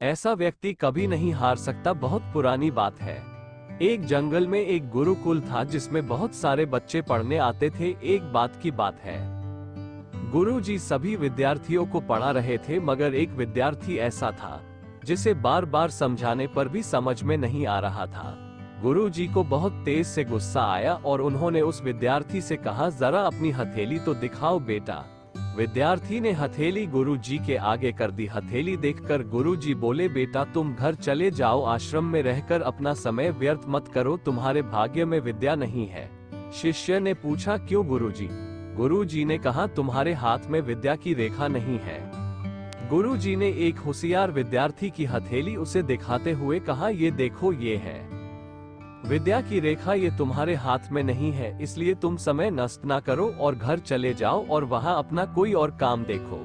ऐसा व्यक्ति कभी नहीं हार सकता, बहुत पुरानी बात है। एक जंगल में एक गुरुकुल था जिसमें बहुत सारे बच्चे पढ़ने आते थे। एक बात की बात है, गुरुजी सभी विद्यार्थियों को पढ़ा रहे थे, मगर एक विद्यार्थी ऐसा था जिसे बार बार समझाने पर भी समझ में नहीं आ रहा था। गुरुजी को बहुत तेज से गुस्सा आया और उन्होंने उस विद्यार्थी से कहा, जरा अपनी हथेली तो दिखाओ बेटा। विद्यार्थी ने हथेली गुरुजी के आगे कर दी। हथेली देखकर गुरुजी बोले, बेटा तुम घर चले जाओ, आश्रम में रहकर अपना समय व्यर्थ मत करो, तुम्हारे भाग्य में विद्या नहीं है। शिष्य ने पूछा, क्यों गुरुजी? गुरुजी ने कहा, तुम्हारे हाथ में विद्या की रेखा नहीं है। गुरुजी ने एक होशियार विद्यार्थी की हथेली उसे दिखाते हुए कहा, ये देखो, ये है विद्या की रेखा, ये तुम्हारे हाथ में नहीं है, इसलिए तुम समय नष्ट ना करो और घर चले जाओ और वहां अपना कोई और काम देखो।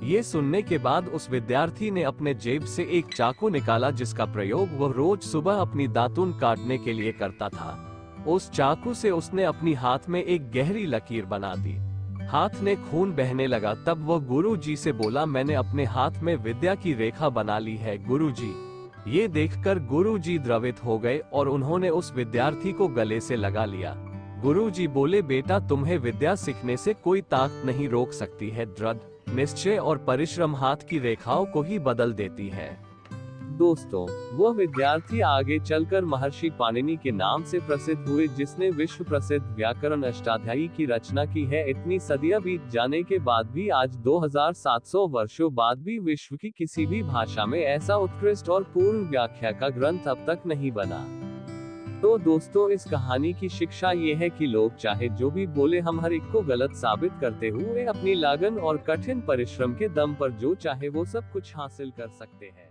ये सुनने के बाद उस विद्यार्थी ने अपने जेब से एक चाकू निकाला जिसका प्रयोग वह रोज सुबह अपनी दातून काटने के लिए करता था। उस चाकू से उसने अपनी हाथ में एक गहरी लकीर बना दी। हाथ में खून बहने लगा। तब वह गुरुजी से बोला, मैंने अपने हाथ में विद्या की रेखा बना ली है गुरुजी। ये देखकर गुरुजी द्रवित हो गए और उन्होंने उस विद्यार्थी को गले से लगा लिया। गुरुजी बोले, बेटा तुम्हें विद्या सीखने से कोई ताकत नहीं रोक सकती है। दृढ़ निश्चय और परिश्रम हाथ की रेखाओं को ही बदल देती है। दोस्तों, वह विद्यार्थी आगे चलकर महर्षि पाणिनि के नाम से प्रसिद्ध हुए, जिसने विश्व प्रसिद्ध व्याकरण अष्टाध्यायी की रचना की है। इतनी सदियां बीत जाने के बाद भी आज 2700 वर्षों बाद भी विश्व की किसी भी भाषा में ऐसा उत्कृष्ट और पूर्ण व्याख्या का ग्रंथ अब तक नहीं बना। तो दोस्तों, इस कहानी की शिक्षा ये है कि लोग चाहे जो भी बोले, हम हर एक को गलत साबित करते हुए अपनी लगन और कठिन परिश्रम के दम पर जो चाहे वो सब कुछ हासिल कर सकते हैं।